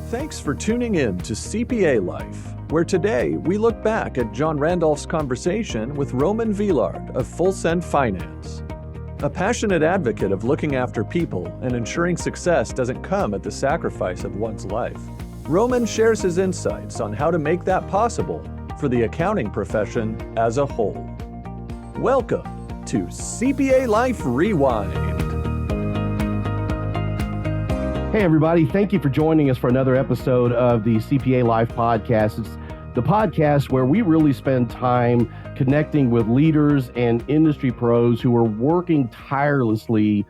Thanks for tuning in to CPA Life, where today we look back at John Randolph's conversation with Roman Villard of Full Send Finance. A passionate advocate of looking after people and ensuring success doesn't come at the sacrifice of one's life, Roman shares his insights on how to make that possible for the accounting profession as a whole. Welcome to CPA Life Rewind. Hey, everybody. Thank you for joining us for another episode of the CPA Life podcast. It's the podcast where we really spend time connecting with leaders and industry pros who are working tirelessly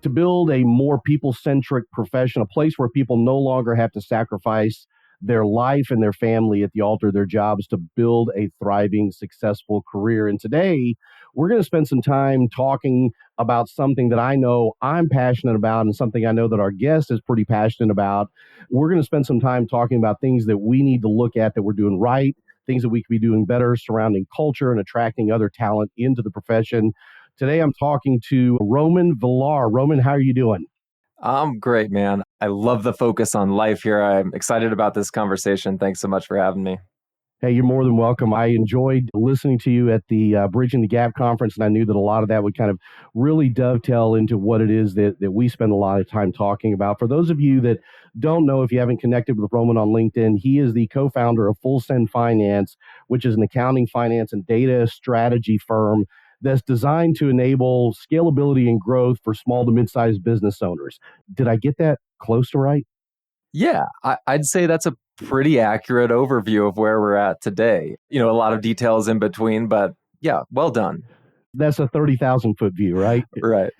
to build a more people-centric profession, a place where people no longer have to sacrifice their life and their family at the altar of their jobs to build a thriving, successful career. And today, we're going to spend some time talking about something that I know I'm passionate about and something I know that our guest is pretty passionate about. We're going to spend some time talking about things that we need to look at that we're doing right, things that we could be doing better surrounding culture and attracting other talent into the profession. Today, I'm talking to Roman Villard. Roman, how are you doing? I'm great, man. I love the focus on life here. I'm excited about this conversation. Thanks so much for having me. Hey, you're more than welcome. I enjoyed listening to you at the Bridging the Gap conference, and I knew that a lot of that would kind of really dovetail into what it is that we spend a lot of time talking about. For those of you that don't know, if you haven't connected with Roman on LinkedIn, he is the co-founder of Full Send Finance, which is an accounting, finance, and data strategy firm that's designed to enable scalability and growth for small to mid-sized business owners. Did I get that close to right? Yeah, I'd say that's a pretty accurate overview of where we're at today. You know, a lot of details in between, but yeah, well done. That's a 30,000 foot view, right? Right.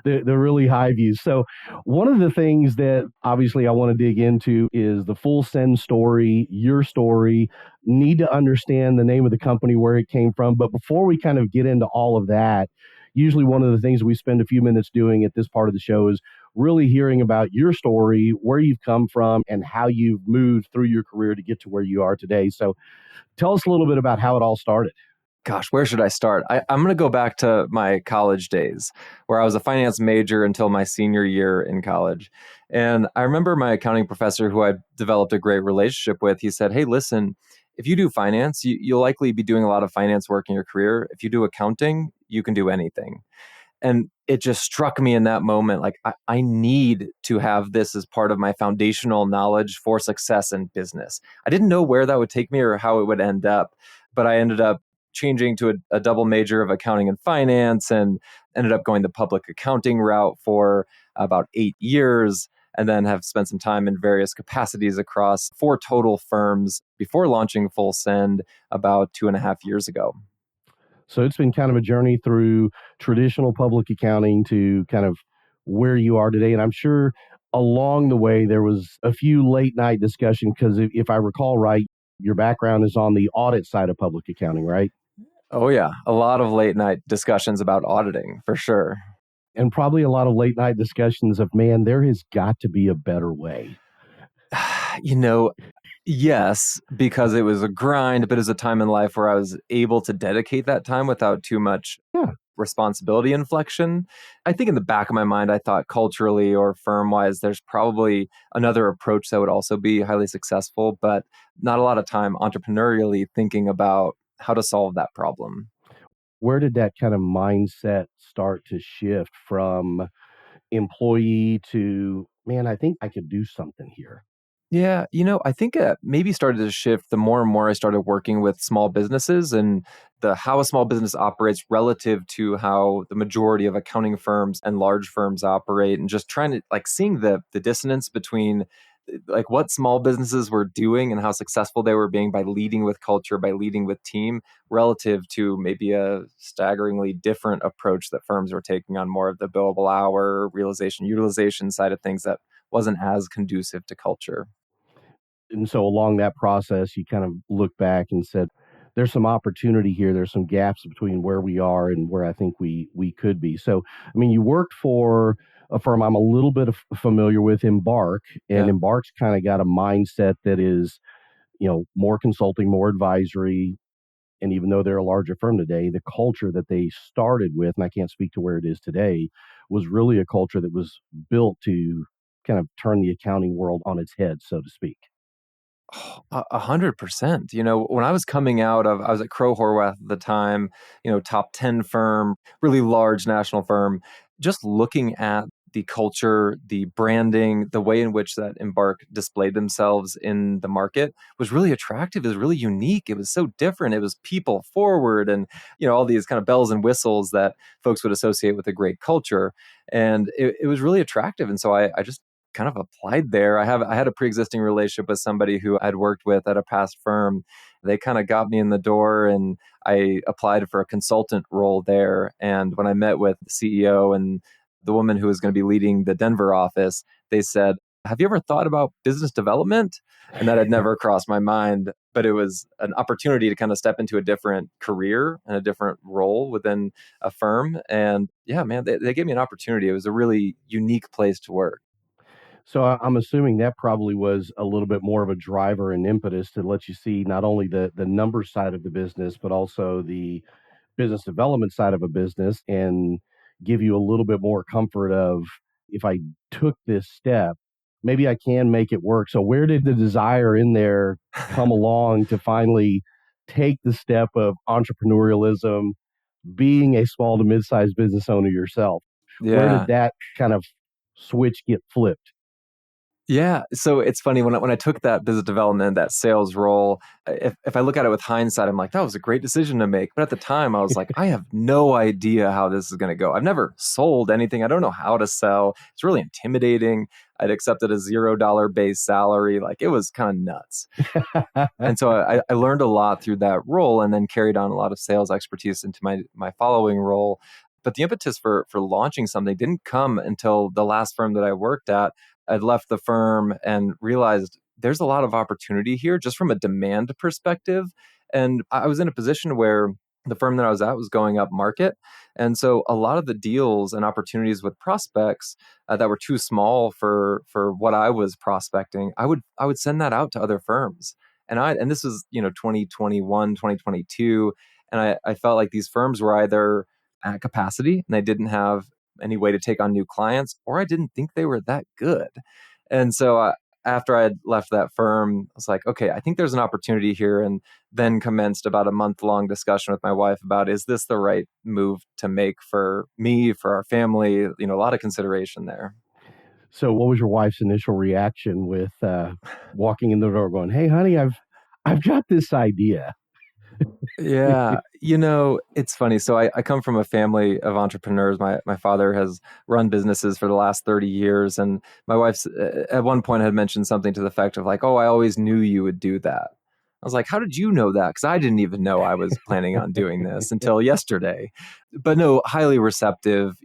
the really high views. So one of the things that obviously I want to dig into is the Full Send story, your story, need to understand the name of the company, where it came from. But before we kind of get into all of that, usually one of the things we spend a few minutes doing at this part of the show is really hearing about your story, where you've come from, and how you've moved through your career to get to where you are today. So tell us a little bit about how it all started. Gosh, where should I start? I'm going to go back to my college days, where I was a finance major until my senior year in college. And I remember my accounting professor, who I developed a great relationship with, he said, hey, listen, if you do finance, you'll likely be doing a lot of finance work in your career. If you do accounting, you can do anything. And it just struck me in that moment, like I need to have this as part of my foundational knowledge for success in business. I didn't know where that would take me or how it would end up, but I ended up changing to a double major of accounting and finance and ended up going the public accounting route for about 8 years, and then have spent some time in various capacities across 4 total firms before launching Full Send about 2.5 years ago. So it's been kind of a journey through traditional public accounting to kind of where you are today. And I'm sure along the way, there was a few late night discussion because if I recall right, your background is on the audit side of public accounting, right? Oh yeah, a lot of late night discussions about auditing for sure. And probably a lot of late night discussions of, man, there has got to be a better way. You know, yes, because it was a grind, but it was a time in life where I was able to dedicate that time without too much responsibility inflection. I think in the back of my mind, I thought culturally or firm-wise, there's probably another approach that would also be highly successful, but not a lot of time entrepreneurially thinking about how to solve that problem. Where did that kind of mindset start to shift from employee to, man, I think I could do something here? Yeah, I think it maybe started to shift the more and more I started working with small businesses and how a small business operates relative to how the majority of accounting firms and large firms operate, and just trying to seeing the dissonance between what small businesses were doing and how successful they were being by leading with culture, by leading with team, relative to maybe a staggeringly different approach that firms were taking on more of the billable hour, realization, utilization side of things that wasn't as conducive to culture. And so along that process, you kind of look back and said, there's some opportunity here. There's some gaps between where we are and where I think we could be. So, I mean, you worked for a firm I'm a little bit familiar with, Embark, and Embark's kind of got a mindset that is, more consulting, more advisory. And even though they're a larger firm today, the culture that they started with, and I can't speak to where it is today, was really a culture that was built to kind of turned the accounting world on its head, so to speak. 100%. When I was coming out of, I was at Crowe Horwath at the time, top 10 firm, really large national firm, just looking at the culture, the branding, the way in which that Embark displayed themselves in the market was really attractive. It was really unique. It was so different. It was people forward and, all these kind of bells and whistles that folks would associate with a great culture. And it was really attractive. And so I just kind of applied there. I had a pre-existing relationship with somebody who I'd worked with at a past firm. They kind of got me in the door and I applied for a consultant role there. And when I met with the CEO and the woman who was going to be leading the Denver office, they said, "Have you ever thought about business development?" And that had never crossed my mind, but it was an opportunity to kind of step into a different career and a different role within a firm. And yeah, man, they gave me an opportunity. It was a really unique place to work. So I'm assuming that probably was a little bit more of a driver and impetus to let you see not only the number side of the business, but also the business development side of a business, and give you a little bit more comfort of, if I took this step, maybe I can make it work. So where did the desire in there come along to finally take the step of entrepreneurialism, being a small to mid-sized business owner yourself? Where did Yeah. that kind of switch get flipped? Yeah. So it's funny when I took that business development, that sales role, if I look at it with hindsight, I'm like, that was a great decision to make. But at the time I was like, I have no idea how this is going to go. I've never sold anything. I don't know how to sell. It's really intimidating. I'd accepted a $0 base salary. Like it was kind of nuts. And so I learned a lot through that role and then carried on a lot of sales expertise into my following role. But the impetus for launching something didn't come until the last firm that I worked at. I'd left the firm and realized there's a lot of opportunity here just from a demand perspective. And I was in a position where the firm that I was at was going up market. And so a lot of the deals and opportunities with prospects that were too small for what I was prospecting, I would send that out to other firms. And this was, 2021, 2022. And I felt like these firms were either at capacity and they didn't have any way to take on new clients, or I didn't think they were that good. And so after I had left that firm, I was like, okay, I think there's an opportunity here. And then commenced about a month-long discussion with my wife about, is this the right move to make for me, for our family? A lot of consideration there. So what was your wife's initial reaction with walking in the door going, "Hey honey, I've got this idea." Yeah, it's funny. So I come from a family of entrepreneurs. My father has run businesses for the last 30 years. And my wife's at one point had mentioned something to the effect of like, "Oh, I always knew you would do that." I was like, "How did you know that?" Because I didn't even know I was planning on doing this until yesterday. But no, highly receptive,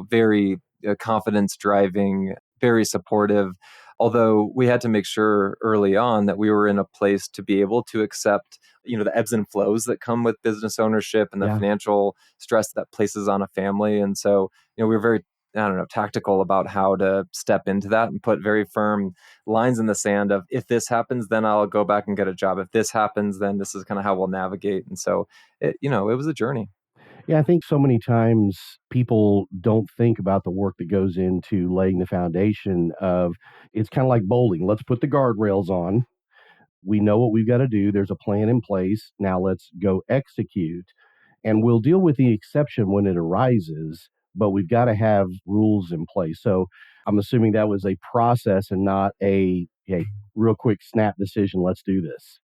very confidence driving, very supportive. Although we had to make sure early on that we were in a place to be able to accept the ebbs and flows that come with business ownership and the Yeah. financial stress that places on a family. And so, we were very, I don't know, tactical about how to step into that and put very firm lines in the sand of, if this happens, then I'll go back and get a job. If this happens, then this is kind of how we'll navigate. And so it was a journey. Yeah, I think so many times people don't think about the work that goes into laying the foundation of, it's kind of like bowling. Let's put the guardrails on. We know what we've got to do. There's a plan in place. Now let's go execute. And we'll deal with the exception when it arises, but we've got to have rules in place. So I'm assuming that was a process and not a real quick snap decision. Let's do this.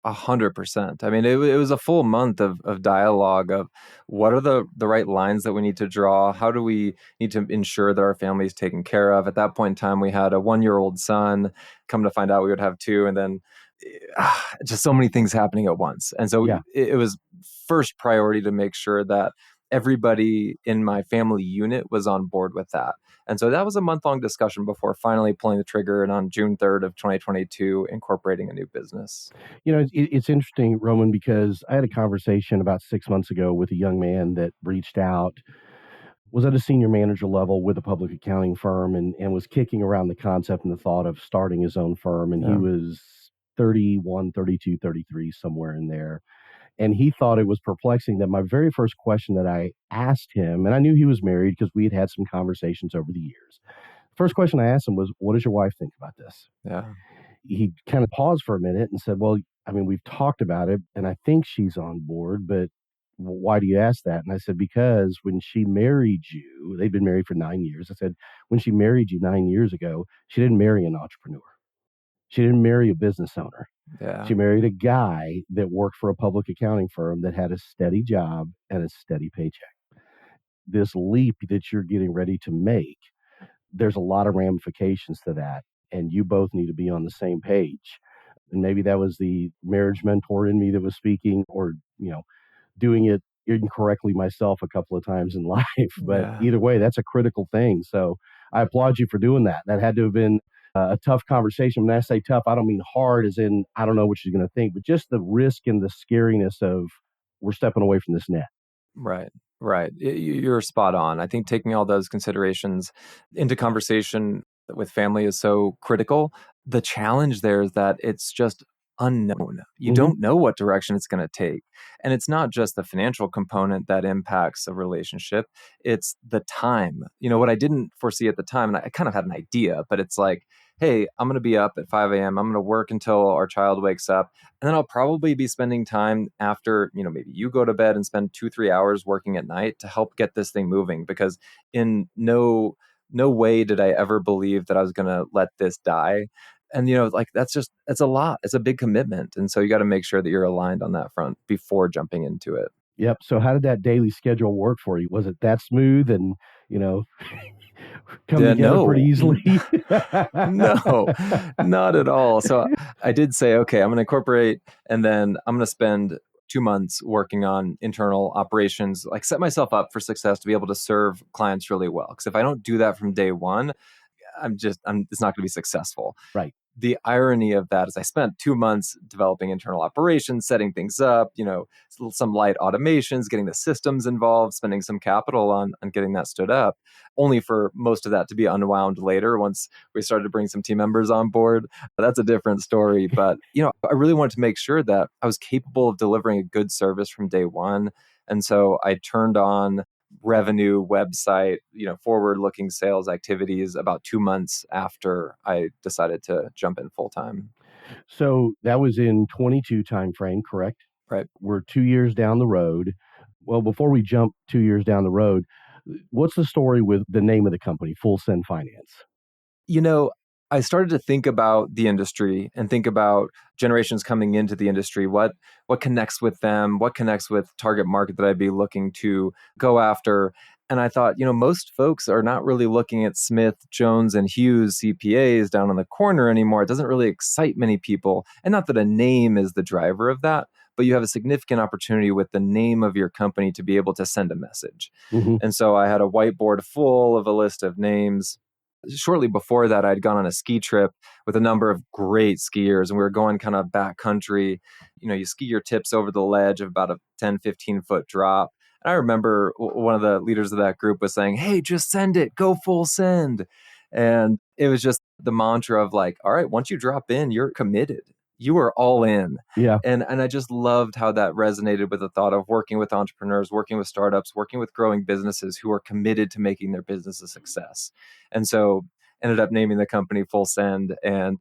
100%. I mean, it was a full month of dialogue of what are the right lines that we need to draw? How do we need to ensure that our family is taken care of? At that point in time, we had a 1-year-old son. Come to find out, we would have two, and then just so many things happening at once. And so Yeah. it was first priority to make sure that everybody in my family unit was on board with that. And so that was a month-long discussion before finally pulling the trigger and on June 3rd of 2022, incorporating a new business. It's interesting, Roman, because I had a conversation about 6 months ago with a young man that reached out, was at a senior manager level with a public accounting firm, and was kicking around the concept and the thought of starting his own firm. And he Yeah. was 31, 32, 33, somewhere in there. And he thought it was perplexing that my very first question that I asked him, and I knew he was married because we had had some conversations over the years. First question I asked him was, what does your wife think about this? Yeah. He kind of paused for a minute and said, well, I mean, we've talked about it and I think she's on board, but why do you ask that? And I said, because when she married you, they'd been married for 9 years. I said, when she married you 9 years ago, she didn't marry an entrepreneur. She didn't marry a business owner. Yeah. She married a guy that worked for a public accounting firm that had a steady job and a steady paycheck. This leap that you're getting ready to make, there's a lot of ramifications to that. And you both need to be on the same page. And maybe that was the marriage mentor in me that was speaking, or, doing it incorrectly myself a couple of times in life. But Yeah. either way, that's a critical thing. So I applaud you for doing that. That had to have been a tough conversation. When I say tough, I don't mean hard as in I don't know what she's going to think, but just the risk and the scariness of we're stepping away from this net. Right. Right. You're spot on. I think taking all those considerations into conversation with family is so critical. The challenge there is that it's just unknown. You Hmm. don't know what direction it's going to take. And it's not just the financial component that impacts a relationship, it's the time. What I didn't foresee at the time, and I kind of had an idea, but it's like, hey, I'm going to be up at 5 a.m. I'm going to work until our child wakes up. And then I'll probably be spending time after, maybe you go to bed and spend 2-3 hours working at night to help get this thing moving. Because in no way did I ever believe that I was going to let this die. And, like that's a lot. It's a big commitment. And so you got to make sure that you're aligned on that front before jumping into it. Yep. So how did that daily schedule work for you? Was it that smooth and, you know, come Yeah, together pretty no, easily? no, not at all. So I did say, okay, I'm going to incorporate, and then I'm going to spend 2 months working on internal operations, like set myself up for success to be able to serve clients really well. Because if I don't do that from day one, it's not going to be successful. Right. The irony of that is I spent 2 months developing internal operations, setting things up, some light automations, getting the systems involved, spending some capital on getting that stood up, only for most of that to be unwound later once we started to bring some team members on board. That's a different story. But, I really wanted to make sure that I was capable of delivering a good service from day one. And so I turned on revenue website, forward looking sales activities about 2 months after I decided to jump in full time. So that was in 22 timeframe, correct? Right. We're 2 years down the road. Well, before we jump 2 years down the road, what's the story with the name of the company, Full Send Finance? I started to think about the industry and think about generations coming into the industry. What connects with them? What connects with target market that I'd be looking to go after? And I thought, most folks are not really looking at Smith, Jones, and Hughes CPAs down on the corner anymore. It doesn't really excite many people. And not that a name is the driver of that, but you have a significant opportunity with the name of your company to be able to send a message. Mm-hmm. And so I had a whiteboard full of a list of names. Shortly before that, I'd gone on a ski trip with a number of great skiers, and we were going kind of backcountry. You ski your tips over the ledge of about a 10, 15-foot drop. And I remember one of the leaders of that group was saying, hey, just send it, go full send. And it was just the mantra of like, all right, once you drop in, you're committed. You are all in. Yeah. And I just loved how that resonated with the thought of working with entrepreneurs, working with startups, working with growing businesses who are committed to making their business a success. And so ended up naming the company Full Send, and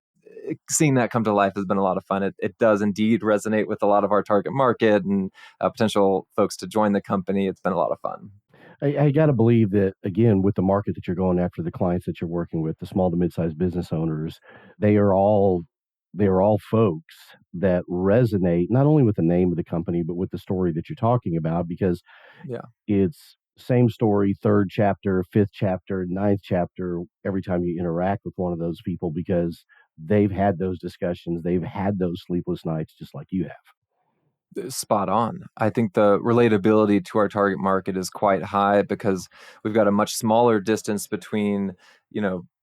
seeing that come to life has been a lot of fun. It does indeed resonate with a lot of our target market and potential folks to join the company. It's been a lot of fun. I got to believe that, again, with the market that you're going after, the clients that you're working with, the small to mid-sized business owners, they are all folks that resonate not only with the name of the company, but with the story that you're talking about, because Yeah. it's same story, third chapter, fifth chapter, ninth chapter, every time you interact with one of those people, because they've had those discussions, they've had those sleepless nights just like you have. Spot on. I think the relatability to our target market is quite high because we've got a much smaller distance between,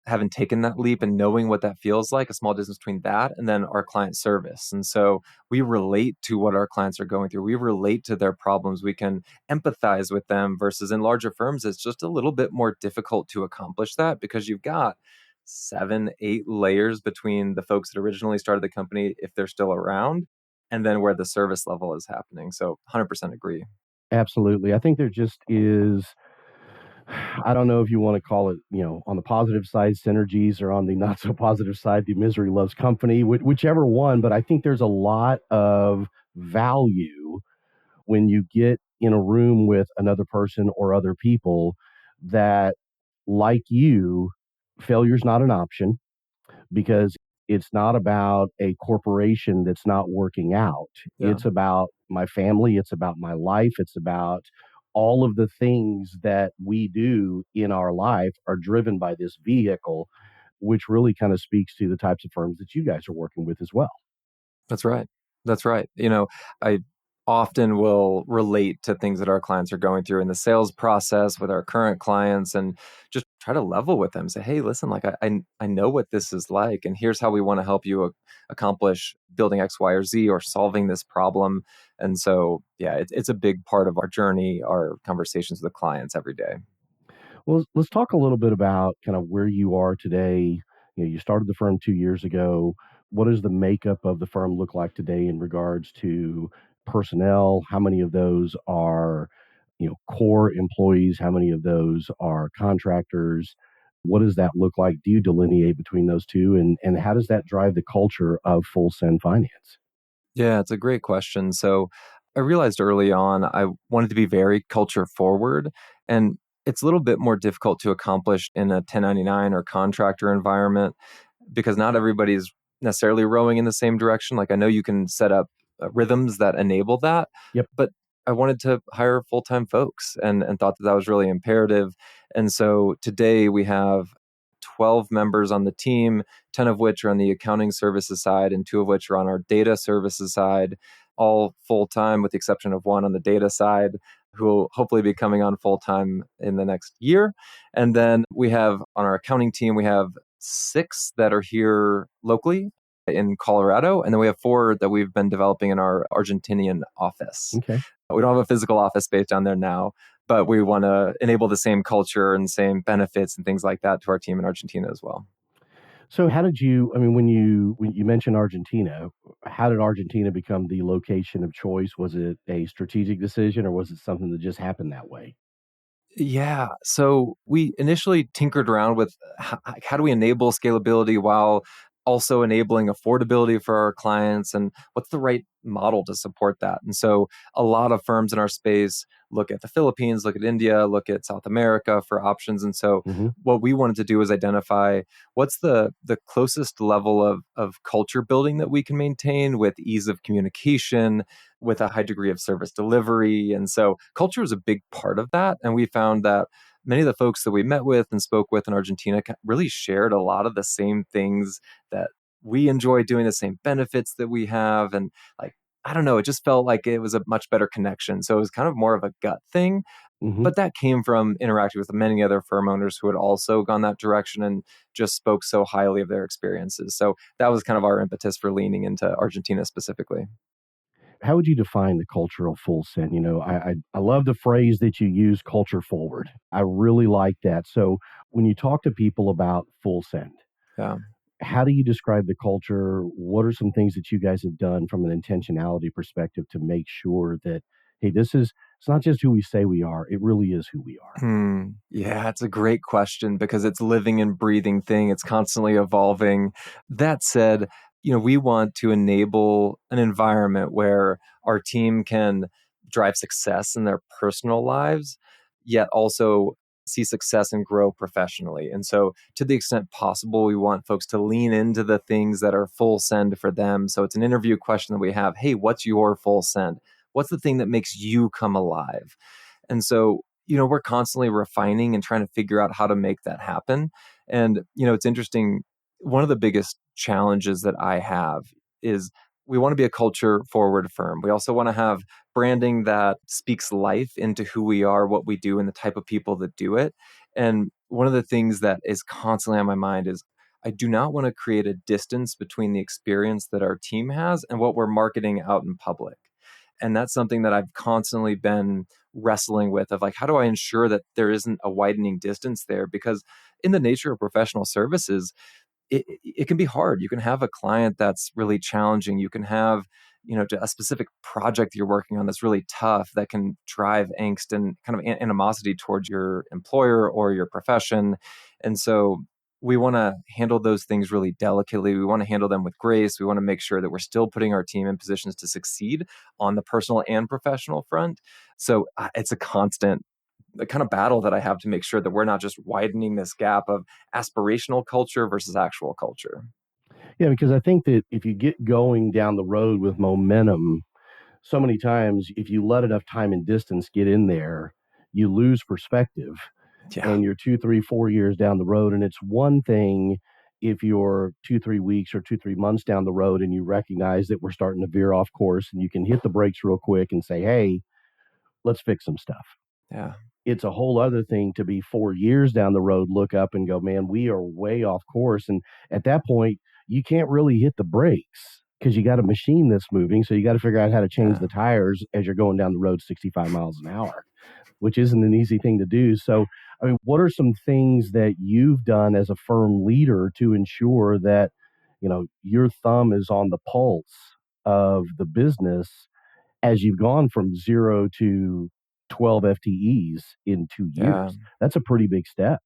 having taken that leap and knowing what that feels like, a small distance between that and then our client service. And so we relate to what our clients are going through. We relate to their problems. We can empathize with them versus in larger firms, it's just a little bit more difficult to accomplish that because you've got 7, 8 layers between the folks that originally started the company, if they're still around, and then where the service level is happening. So 100% agree. Absolutely. I think there just is I don't know if you want to call it, on the positive side, synergies, or on the not so positive side, the misery loves company, whichever one. But I think there's a lot of value when you get in a room with another person or other people that, like you, failure's not an option, because it's not about a corporation that's not working out. Yeah, It's about my family. It's about my life. It's about all of the things that we do in our life are driven by this vehicle, which really kind of speaks to the types of firms that you guys are working with as well. that's right. That's right. I often will relate to things that our clients are going through in the sales process with our current clients and just try to level with them. Say, hey, listen, like I know what this is like, and here's how we want to help you accomplish building X, Y, or Z or solving this problem. And so, yeah, it's a big part of our journey, our conversations with the clients every day. Well, let's talk a little bit about kind of where you are today. You started the firm 2 years ago. What does the makeup of the firm look like today in regards to personnel? How many of those are, core employees? How many of those are contractors? What does that look like? Do you delineate between those two? And how does that drive the culture of Full Send Finance? Yeah, it's a great question. So I realized early on I wanted to be very culture forward, and it's a little bit more difficult to accomplish in a 1099 or contractor environment because not everybody's necessarily rowing in the same direction. Like I know you can set up rhythms that enable that, Yep. but I wanted to hire full-time folks and thought that that was really imperative. And so today we have 12 members on the team, 10 of which are on the accounting services side and two of which are on our data services side, all full-time with the exception of one on the data side who will hopefully be coming on full-time in the next year. And then we have on our accounting team, we have 6 that are here locally in Colorado. And then we have 4 that we've been developing in our Argentinian office. Okay. We don't have a physical office space down there now, but we want to enable the same culture and same benefits and things like that to our team in Argentina as well. So how did you, I mean, when you mentioned Argentina, how did Argentina become the location of choice? Was it a strategic decision, or was it something that just happened that way? Yeah. So we initially tinkered around with how do we enable scalability while also enabling affordability for our clients and what's the right model to support that. And so a lot of firms in our space look at the Philippines, look at India, look at South America for options. And so Hmm. what we wanted to do is identify what's the closest level of culture building that we can maintain with ease of communication, with a high degree of service delivery. And so culture is a big part of that. And we found that many of the folks that we met with and spoke with in Argentina really shared a lot of the same things that we enjoy doing, the same benefits that we have. And like, I don't know, it just felt like it was a much better connection. So it was kind of more of a gut thing. Hmm. But that came from interacting with many other firm owners who had also gone that direction and just spoke so highly of their experiences. So that was kind of our impetus for leaning into Argentina specifically. How would you define the culture of Full Send? I love the phrase that you use, culture forward. I really like that. So when you talk to people about Full Send, Yeah. how do you describe the culture? What are some things that you guys have done from an intentionality perspective to make sure that, hey, it's not just who we say we are, it really is who we are? Yeah, it's a great question because it's a living and breathing thing. It's constantly evolving. That said, we want to enable an environment where our team can drive success in their personal lives, yet also see success and grow professionally. And so, to the extent possible, we want folks to lean into the things that are full send for them. So, it's an interview question that we have. Hey, what's your full send? What's the thing that makes you come alive? And so, we're constantly refining and trying to figure out how to make that happen. And, it's interesting. One of the biggest challenges that I have is we want to be a culture forward firm. We also want to have branding that speaks life into who we are, what we do, and the type of people that do it. And one of the things that is constantly on my mind is I do not want to create a distance between the experience that our team has and what we're marketing out in public. And that's something that I've constantly been wrestling with of like, how do I ensure that there isn't a widening distance there? Because in the nature of professional services, it can be hard. You can have a client that's really challenging. You can have a specific project you're working on that's really tough that can drive angst and kind of animosity towards your employer or your profession. And so we want to handle those things really delicately. We want to handle them with grace. We want to make sure that we're still putting our team in positions to succeed on the personal and professional front. So it's a constant kind of battle that I have to make sure that we're not just widening this gap of aspirational culture versus actual culture. Yeah, because I think that if you get going down the road with momentum, so many times if you let enough time and distance get in there, you lose perspective Yeah. and you're 2, 3, 4 years down the road. And it's one thing if you're 2, 3 weeks or 2, 3 months down the road and you recognize that we're starting to veer off course and you can hit the brakes real quick and say, hey, let's fix some stuff. Yeah. It's a whole other thing to be 4 years down the road, look up and go, man, we are way off course. And at that point, you can't really hit the brakes because you got a machine that's moving. So you got to figure out how to change Yeah. the tires as you're going down the road 65 miles an hour, which isn't an easy thing to do. So, I mean, what are some things that you've done as a firm leader to ensure that, your thumb is on the pulse of the business as you've gone from 0 to 12 FTEs in 2 years? Yeah. That's a pretty big step.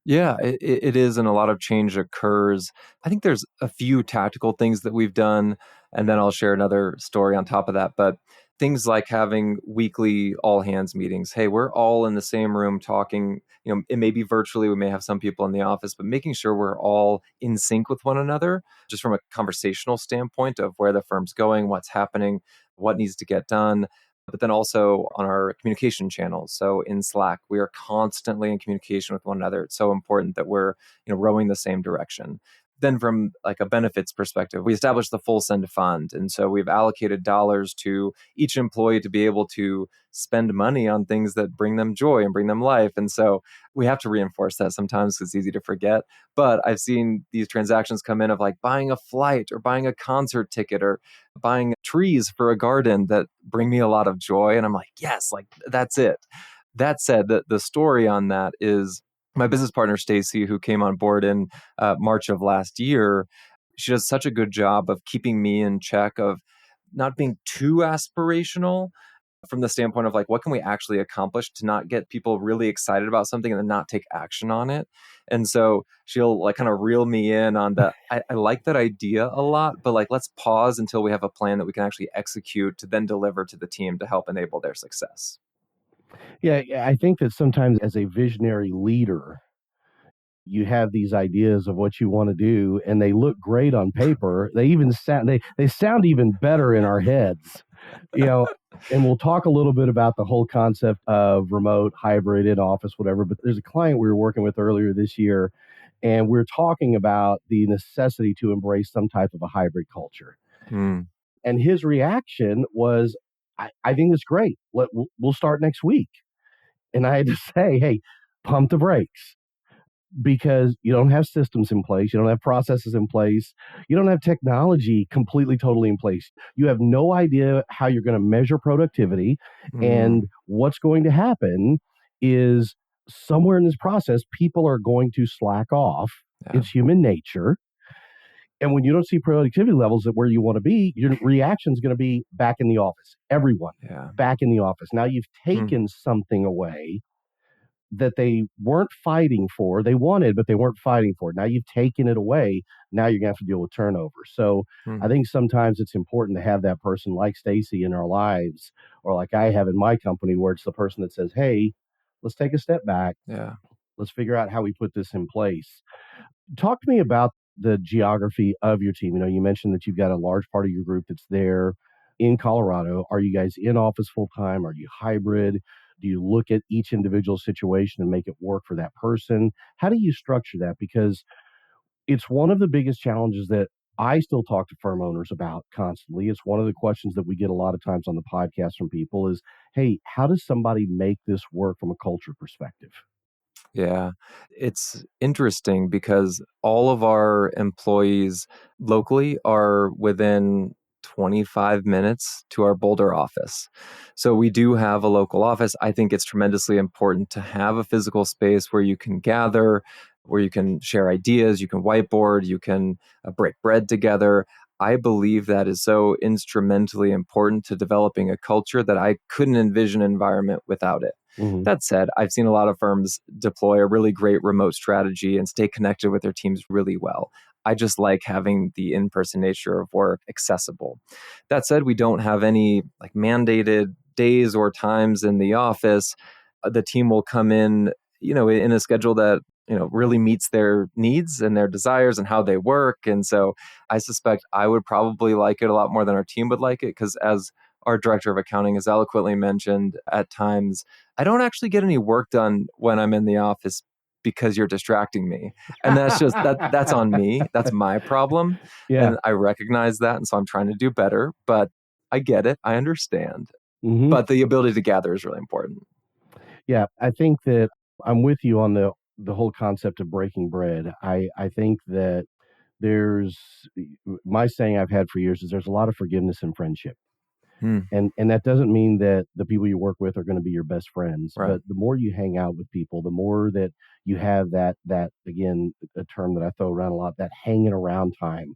Yeah, it is. And a lot of change occurs. I think there's a few tactical things that we've done, and then I'll share another story on top of that. But things like having weekly all hands meetings. Hey, we're all in the same room talking. It may be virtually, we may have some people in the office, but making sure we're all in sync with one another, just from a conversational standpoint of where the firm's going, what's happening, what needs to get done, but then also on our communication channels. So in Slack, we are constantly in communication with one another. It's so important that we're, rowing the same direction. Then from like a benefits perspective, we established the full send fund. And so we've allocated dollars to each employee to be able to spend money on things that bring them joy and bring them life. And so we have to reinforce that sometimes because it's easy to forget. But I've seen these transactions come in of like buying a flight or buying a concert ticket or buying trees for a garden that bring me a lot of joy. And I'm like, yes, like that's it. That said, the story on that is my business partner, Stacy, who came on board in March of last year. She does such a good job of keeping me in check, of not being too aspirational from the standpoint of like, what can we actually accomplish to not get people really excited about something and then not take action on it. And so she'll like kind of reel me in on that. I like that idea a lot, but like, let's pause until we have a plan that we can actually execute to then deliver to the team to help enable their success. Yeah, I think that sometimes as a visionary leader, you have these ideas of what you want to do and they look great on paper. They even sound they sound even better in our heads. You know, and we'll talk a little bit about the whole concept of remote, hybrid, in office, whatever. But there's a client we were working with earlier this year, and we're talking about the necessity to embrace some type of a hybrid culture. Mm, And his reaction was, I think it's great. We'll start next week. And I had to say, hey, pump the brakes because you don't have systems in place. You don't have processes in place. You don't have technology completely, totally in place. You have no idea how you're going to measure productivity. And mm, what's going to happen is somewhere in this process, people are going to slack off. yeah, It's human nature. And when you don't see productivity levels at where you want to be, your reaction is going to be back in the office. Everyone yeah. back in the office. Now you've Mm, taken something away that they weren't fighting for. They wanted, but they weren't fighting for. Now you've taken it away. Now you're going to have to deal with turnover. So I mm, think sometimes it's important to have that person like Stacy in our lives, or like I have in my company, where it's the person that says, hey, let's take a step back. yeah. Let's figure out how we put this in place. Talk to me about the geography of your team. You mentioned that you've got a large part of your group that's there in Colorado. Are you guys in office full time? Are you hybrid? Do you look at each individual situation and make it work for that person? How do you structure that? Because it's one of the biggest challenges that I still talk to firm owners about constantly. It's one of the questions that we get a lot of times on the podcast from people is, hey, how does somebody make this work from a culture perspective? Yeah, it's interesting because all of our employees locally are within 25 minutes to our Boulder office. So we do have a local office. I think it's tremendously important to have a physical space where you can gather, where you can share ideas, you can whiteboard, you can break bread together. I believe that is so instrumentally important to developing a culture that I couldn't envision an environment without it. Hmm. That said, I've seen a lot of firms deploy a really great remote strategy and stay connected with their teams really well. I just like having the in-person nature of work accessible. That said, we don't have any like mandated days or times in the office. The team will come in, in a schedule that, really meets their needs and their desires and how they work. And so I suspect I would probably like it a lot more than our team would like it because, as our director of accounting has eloquently mentioned, at times I don't actually get any work done when I'm in the office because you're distracting me. And that's on me. That's my problem. Yeah. And I recognize that. And so I'm trying to do better, but I get it. I understand. Hmm. But the ability to gather is really important. Yeah. I think that I'm with you on the whole concept of breaking bread. I think that there's my saying I've had for years is there's a lot of forgiveness in friendship. Hmm, And that doesn't mean that the people you work with are going to be your best friends, right. but the more you hang out with people, the more that you have that again, a term that I throw around a lot, that hanging around time,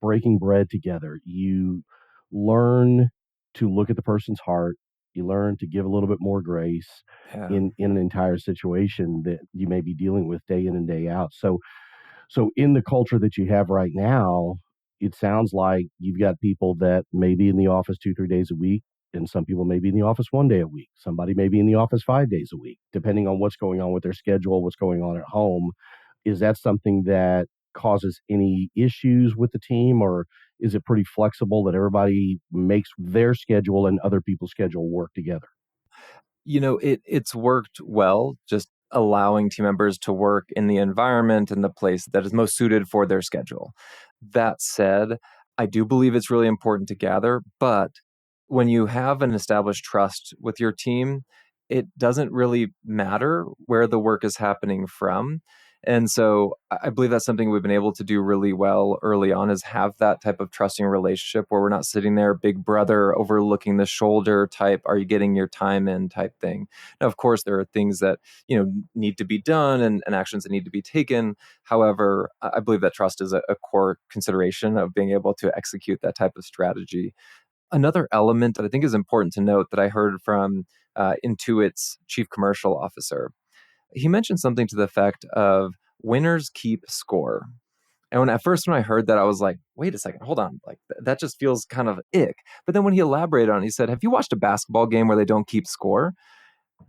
breaking bread together. You learn to look at the person's heart. You learn to give a little bit more grace Yeah. in an entire situation that you may be dealing with day in and day out. So in the culture that you have right now, it sounds like you've got people that may be in the office 2, 3 days a week, and some people may be in the office 1 day a week. Somebody may be in the office 5 days a week, depending on what's going on with their schedule, what's going on at home. Is that something that causes any issues with the team, or is it pretty flexible that everybody makes their schedule and other people's schedule work together? It's worked well, just allowing team members to work in the environment and the place that is most suited for their schedule. That said, I do believe it's really important to gather, but when you have an established trust with your team, it doesn't really matter where the work is happening from. And so I believe that's something we've been able to do really well early on, is have that type of trusting relationship where we're not sitting there, big brother overlooking the shoulder type, are you getting your time in type thing. Now, of course, there are things that, need to be done and actions that need to be taken. However, I believe that trust is a core consideration of being able to execute that type of strategy. Another element that I think is important to note that I heard from Intuit's chief commercial officer, he mentioned something to the effect of winners keep score. And when I heard that, I was like, wait a second, hold on. Like that just feels kind of ick. But then when he elaborated on it, he said, have you watched a basketball game where they don't keep score?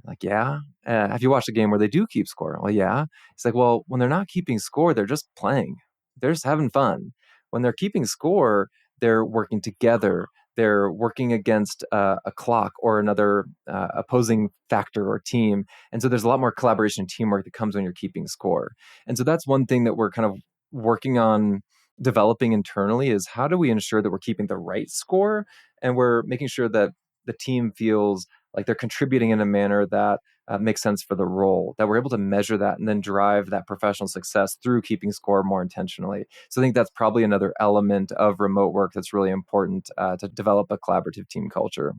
Like, yeah. Have you watched a game where they do keep score? Well, yeah. It's like, well, when they're not keeping score, they're just playing. They're just having fun. When they're keeping score, they're working together. They're working against a clock or another opposing factor or team. And so there's a lot more collaboration and teamwork that comes when you're keeping score. And so that's one thing that we're kind of working on developing internally, is how do we ensure that we're keeping the right score and we're making sure that the team feels like they're contributing in a manner that makes sense for the role, that we're able to measure that and then drive that professional success through keeping score more intentionally. So I think that's probably another element of remote work that's really important to develop a collaborative team culture.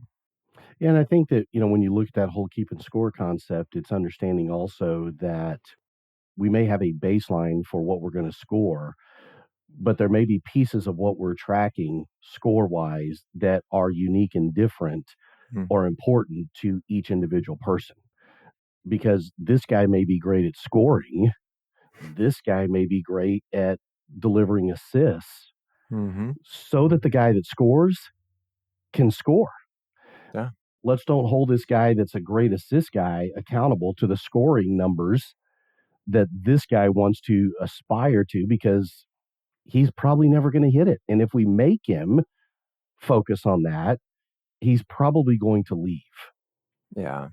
Yeah, and I think that, when you look at that whole keep and score concept, it's understanding also that we may have a baseline for what we're going to score, but there may be pieces of what we're tracking score wise that are unique and different Hmm. or important to each individual person. Because this guy may be great at scoring, this guy may be great at delivering assists, Mm-hmm. so that the guy that scores can score. Yeah. Let's don't hold this guy that's a great assist guy accountable to the scoring numbers that this guy wants to aspire to, because he's probably never going to hit it. And if we make him focus on that, he's probably going to leave. Yeah.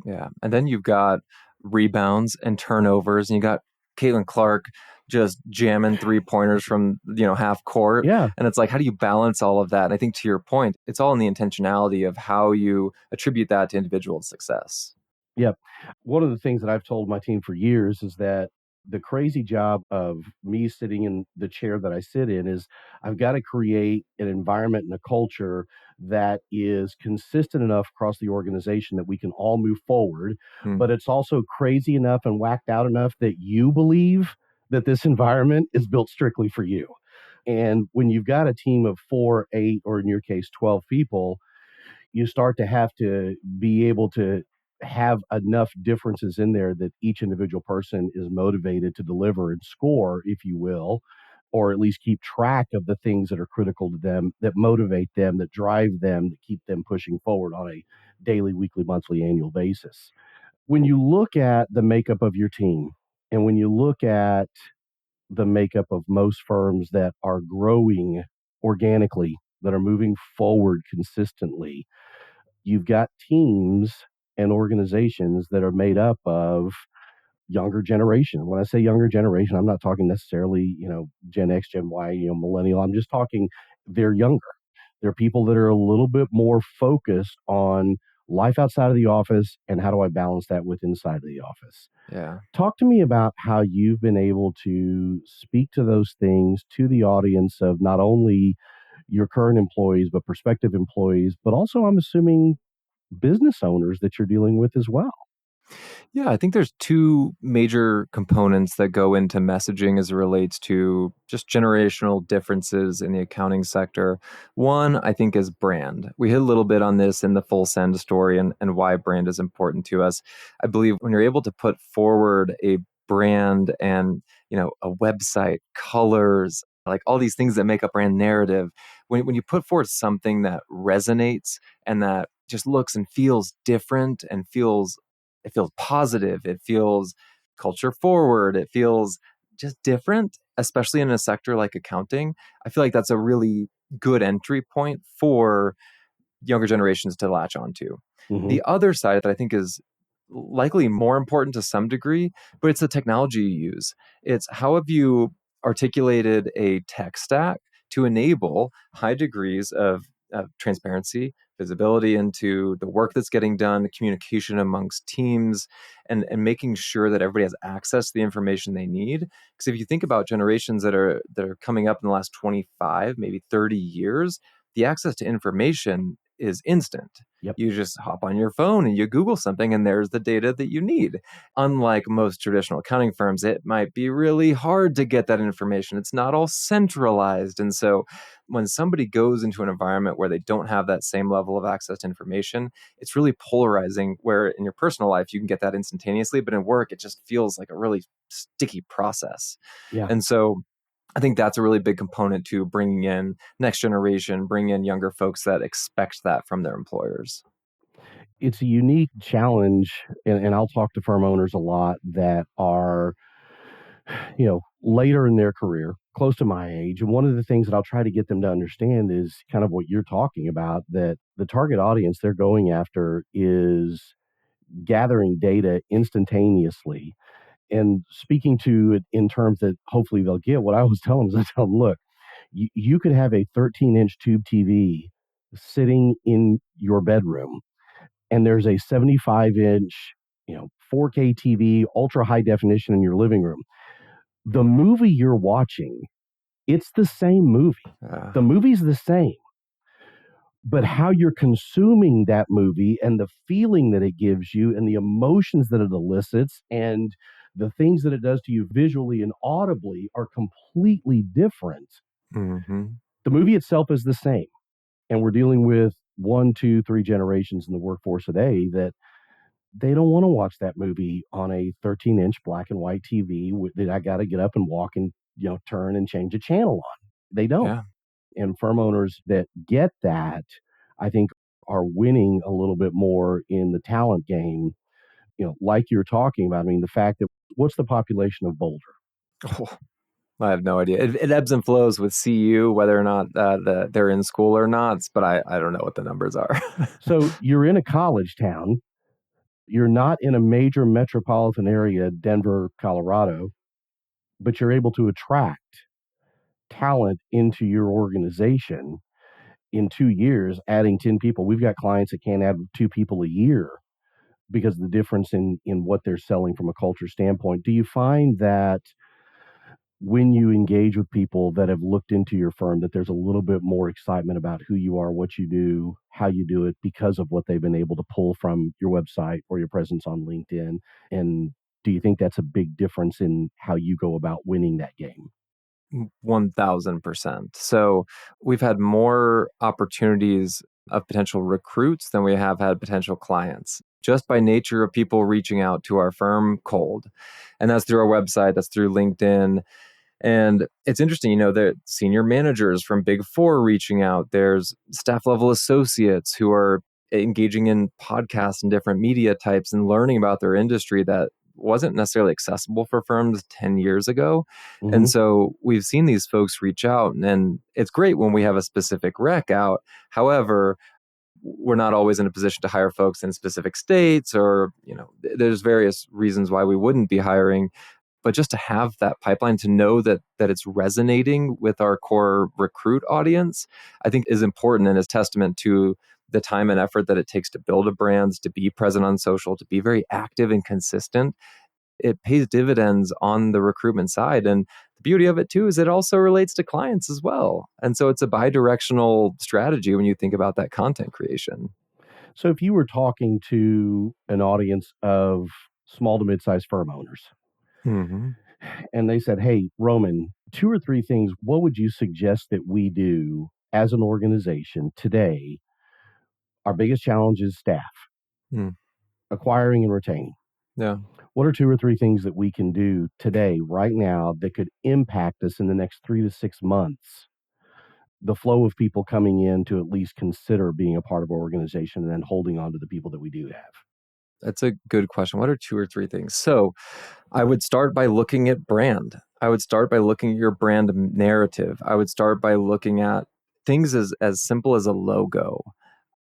Yeah. And then you've got rebounds and turnovers, and you got Caitlin Clark just jamming 3 pointers from, half court. Yeah. And it's like, how do you balance all of that? And I think to your point, it's all in the intentionality of how you attribute that to individual success. Yep. One of the things that I've told my team for years is that the crazy job of me sitting in the chair that I sit in is I've got to create an environment and a culture that is consistent enough across the organization that we can all move forward. Hmm. But it's also crazy enough and whacked out enough that you believe that this environment is built strictly for you. And when you've got a team of 4, 8, or in your case, 12 people, you start to have to be able to have enough differences in there that each individual person is motivated to deliver and score, if you will, or at least keep track of the things that are critical to them, that motivate them, that drive them, that keep them pushing forward on a daily, weekly, monthly, annual basis. When you look at the makeup of your team, and when you look at the makeup of most firms that are growing organically, that are moving forward consistently, you've got teams and organizations that are made up of younger generation. When I say younger generation, I'm not talking necessarily, Gen X, Gen Y, millennial. I'm just talking they're younger. They're people that are a little bit more focused on life outside of the office and how do I balance that with inside of the office. Yeah. Talk to me about how you've been able to speak to those things to the audience of not only your current employees, but prospective employees, but also, I'm assuming, business owners that you're dealing with as well. Yeah, I think there's two major components that go into messaging as it relates to just generational differences in the accounting sector. One, I think, is brand. We hit a little bit on this in the Full Send story and why brand is important to us. I believe when you're able to put forward a brand and, a website, colors, like all these things that make a brand narrative, when you put forward something that resonates and that just looks and feels different and it feels positive. It feels culture forward. It feels just different, especially in a sector like accounting. I feel like that's a really good entry point for younger generations to latch onto. Mm-hmm. The other side that I think is likely more important to some degree, but it's the technology you use. It's how have you articulated a tech stack to enable high degrees of transparency, visibility into the work that's getting done, communication amongst teams, and making sure that everybody has access to the information they need. Because if you think about generations that are coming up in the last 25, maybe 30 years, the access to information is instant. Yep. You just hop on your phone and you Google something and there's the data that you need. Unlike most traditional accounting firms, it might be really hard to get that information. It's not all centralized. And so when somebody goes into an environment where they don't have that same level of access to information, it's really polarizing, where in your personal life, you can get that instantaneously, but in work, it just feels like a really sticky process. Yeah. And so I think that's a really big component to bringing in next generation, bring in younger folks that expect that from their employers. It's a unique challenge, and I'll talk to firm owners a lot that are, later in their career, close to my age. And one of the things that I'll try to get them to understand is kind of what you're talking about, that the target audience they're going after is gathering data instantaneously and speaking to it in terms that hopefully they'll get. What I always tell them is, I tell them, look, you could have a 13-inch tube TV sitting in your bedroom, and there's a 75-inch, 4K TV, ultra high definition in your living room. The movie you're watching, it's the same movie. The movie's the same. But how you're consuming that movie and the feeling that it gives you and the emotions that it elicits and the things that it does to you visually and audibly are completely different. Mm-hmm. The movie itself is the same. And we're dealing with 1, 2, 3 generations in the workforce today that they don't want to watch that movie on a 13-inch black and white TV that I got to get up and walk and, turn and change a channel on. They don't. Yeah. And firm owners that get that, I think, are winning a little bit more in the talent game. Like you're talking about, I mean, the fact that, what's the population of Boulder? Oh, I have no idea. It ebbs and flows with CU, whether or not they're in school or not, but I don't know what the numbers are. So you're in a college town. You're not in a major metropolitan area, Denver, Colorado, but you're able to attract talent into your organization. In 2 years, adding 10 people. We've got clients that can't add 2 people a year because of the difference in what they're selling from a culture standpoint. Do you find that when you engage with people that have looked into your firm, that there's a little bit more excitement about who you are, what you do, how you do it, because of what they've been able to pull from your website or your presence on LinkedIn? And do you think that's a big difference in how you go about winning that game? 1000%. So we've had more opportunities of potential recruits than we have had potential clients, just by nature of people reaching out to our firm cold. And that's through our website, that's through LinkedIn. And it's interesting, the senior managers from Big Four reaching out. There's staff level associates who are engaging in podcasts and different media types and learning about their industry that wasn't necessarily accessible for firms 10 years ago. Mm-hmm. And so we've seen these folks reach out, and it's great when we have a specific rec out. However, we're not always in a position to hire folks in specific states, or, there's various reasons why we wouldn't be hiring. But just to have that pipeline, to know that it's resonating with our core recruit audience, I think is important and is testament to the time and effort that it takes to build a brand, to be present on social, to be very active and consistent. It pays dividends on the recruitment side. And the beauty of it too is it also relates to clients as well. And so it's a bi-directional strategy when you think about that content creation. So if you were talking to an audience of small to mid-sized firm owners, Mm-hmm. and they said, "Hey, Roman, 2 or 3 things, what would you suggest that we do as an organization today? Our biggest challenge is staff, Mm. acquiring and retaining. Yeah. What are 2 or 3 things that we can do today, right now, that could impact us in the next 3 to 6 months? The flow of people coming in to at least consider being a part of our organization and then holding on to the people that we do have." That's a good question. What are 2 or 3 things? So I would start by looking at brand. I would start by looking at your brand narrative. I would start by looking at things as simple as a logo.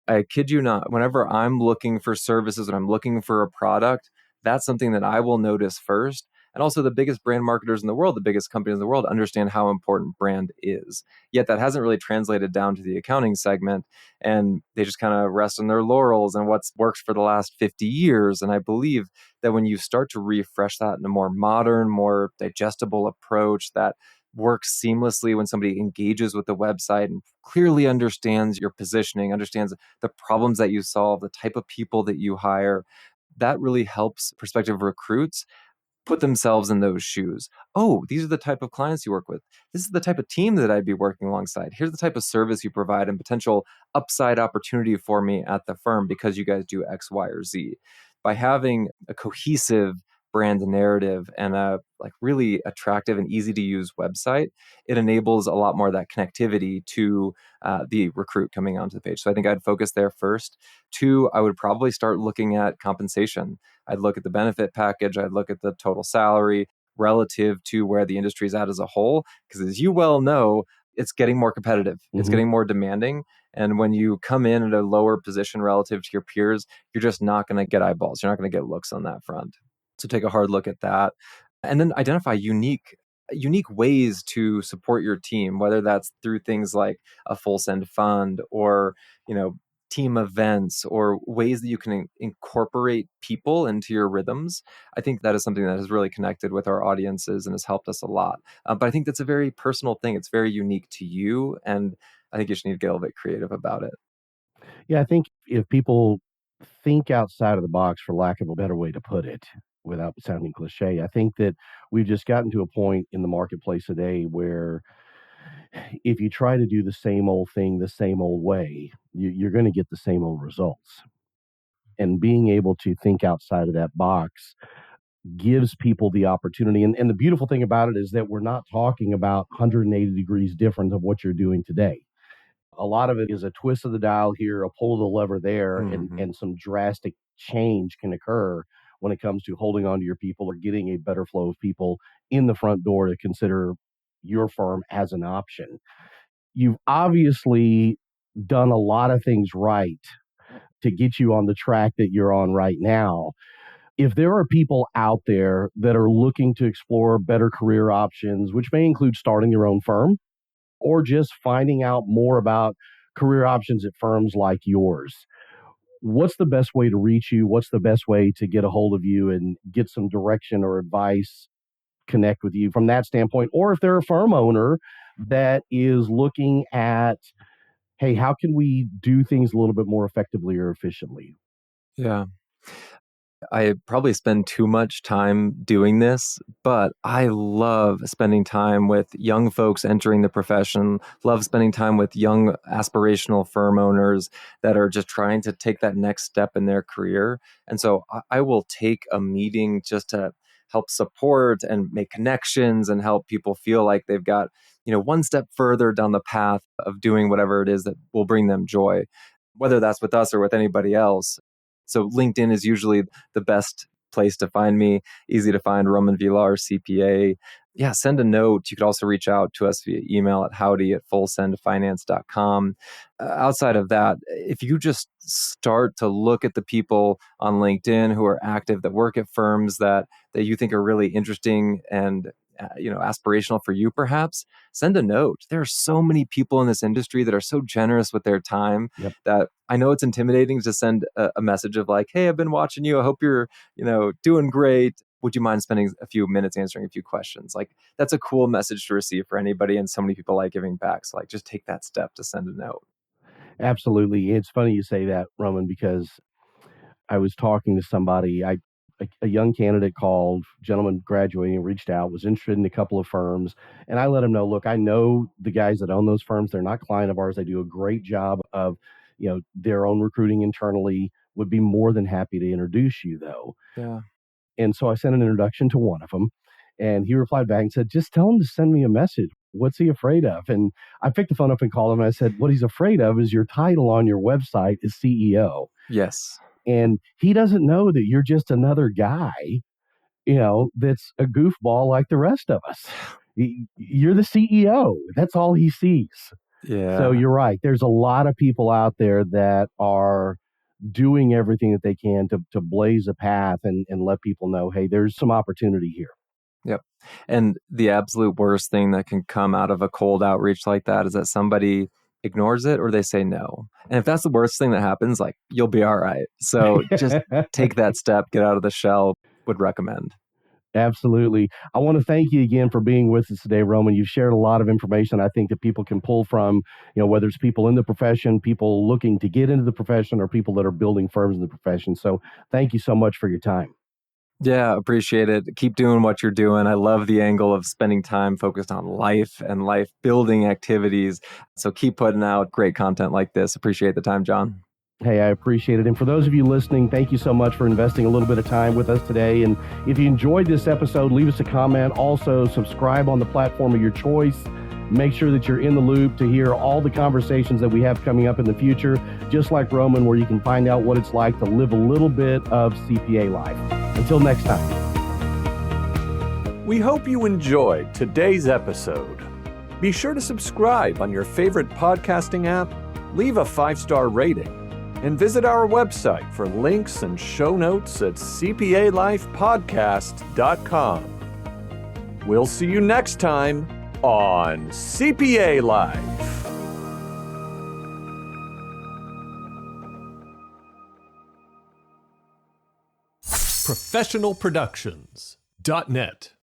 I kid you not, whenever I'm looking for services and I'm looking for a product, that's something that I will notice first. And also, the biggest brand marketers in the world, the biggest companies in the world, understand how important brand is. Yet that hasn't really translated down to the accounting segment. And they just kind of rest on their laurels and what's worked for the last 50 years. And I believe that when you start to refresh that in a more modern, more digestible approach that works seamlessly when somebody engages with the website and clearly understands your positioning, understands the problems that you solve, the type of people that you hire, that really helps prospective recruits put themselves in those shoes. Oh, these are the type of clients you work with. This is the type of team that I'd be working alongside. Here's the type of service you provide and potential upside opportunity for me at the firm because you guys do X, Y, or Z. By having a cohesive brand narrative and a really attractive and easy to use website, it enables a lot more of that connectivity to the recruit coming onto the page. So I think I'd focus there first. 2, I would probably start looking at compensation. I'd look at the benefit package. I'd look at the total salary relative to where the industry is at as a whole. Because as you well know, it's getting more competitive. It's Mm-hmm. getting more demanding. And when you come in at a lower position relative to your peers, you're just not going to get eyeballs. You're not going to get looks on that front. So take a hard look at that. And then identify unique ways to support your team, whether that's through things like a full send fund or, team events or ways that you can incorporate people into your rhythms. I think that is something that has really connected with our audiences and has helped us a lot. But I think that's a very personal thing. It's very unique to you. And I think you just need to get a little bit creative about it. Yeah, I think if people think outside of the box, for lack of a better way to put it, without sounding cliche, I think that we've just gotten to a point in the marketplace today where if you try to do the same old thing the same old way, you're going to get the same old results. And being able to think outside of that box gives people the opportunity. And the beautiful thing about it is that we're not talking about 180 degrees different of what you're doing today. A lot of it is a twist of the dial here, a pull of the lever there, Mm-hmm. and some drastic change can occur when it comes to holding on to your people or getting a better flow of people in the front door to consider your firm as an option. You've obviously done a lot of things right to get you on the track that you're on right now. If there are people out there that are looking to explore better career options, which may include starting your own firm or just finding out more about career options at firms like yours, what's the best way to reach you? What's the best way to get a hold of you and get some direction or advice, connect with you from that standpoint? Or if they're a firm owner that is looking at, hey, how can we do things a little bit more effectively or efficiently? Yeah. I probably spend too much time doing this, but I love spending time with young folks entering the profession, love spending time with young aspirational firm owners that are just trying to take that next step in their career. And so I will take a meeting just to help support and make connections and help people feel like they've got, one step further down the path of doing whatever it is that will bring them joy, whether that's with us or with anybody else. So LinkedIn is usually the best place to find me. Easy to find, Roman Villard, CPA. Yeah, send a note. You could also reach out to us via email at howdy@fullsendfinance.com. Outside of that, if you just start to look at the people on LinkedIn who are active, that work at firms that you think are really interesting and aspirational for you, perhaps send a note. There are so many people in this industry that are so generous with their time Yep. that I know it's intimidating to send a message of like, hey, I've been watching you. I hope you're, doing great. Would you mind spending a few minutes answering a few questions? Like, that's a cool message to receive for anybody. And so many people like giving back. So like, just take that step to send a note. Absolutely. It's funny you say that, Roman, because I was talking to somebody. A young candidate called, gentleman graduating, reached out, was interested in a couple of firms, and I let him know, look, I know the guys that own those firms. They're not client of ours. They do a great job of, their own recruiting internally. Would be more than happy to introduce you, though. Yeah. And so I sent an introduction to one of them, and he replied back and said, just tell him to send me a message. What's he afraid of? And I picked the phone up and called him, and I said, what he's afraid of is your title on your website is CEO. Yes. And he doesn't know that you're just another guy, that's a goofball like the rest of us. You're the CEO. That's all he sees. Yeah. So you're right. There's a lot of people out there that are doing everything that they can to blaze a path and let people know, hey, there's some opportunity here. Yep. And the absolute worst thing that can come out of a cold outreach like that is that somebody ignores it or they say no. And if that's the worst thing that happens, like, you'll be all right. So just take that step, get out of the shell. Would recommend. Absolutely. I want to thank you again for being with us today, Roman. You've shared a lot of information I think that people can pull from, whether it's people in the profession, people looking to get into the profession, or people that are building firms in the profession. So thank you so much for your time. Yeah, appreciate it. Keep doing what you're doing. I love the angle of spending time focused on life and life building activities. So keep putting out great content like this. Appreciate the time, John. Hey, I appreciate it. And for those of you listening, thank you so much for investing a little bit of time with us today. And if you enjoyed this episode, leave us a comment. Also, subscribe on the platform of your choice. Make sure that you're in the loop to hear all the conversations that we have coming up in the future, just like Roman, where you can find out what it's like to live a little bit of CPA life. Until next time. We hope you enjoyed today's episode. Be sure to subscribe on your favorite podcasting app, leave a 5-star rating, and visit our website for links and show notes at cpalifepodcast.com. We'll see you next time on CPA Life. ProfessionalProductions.net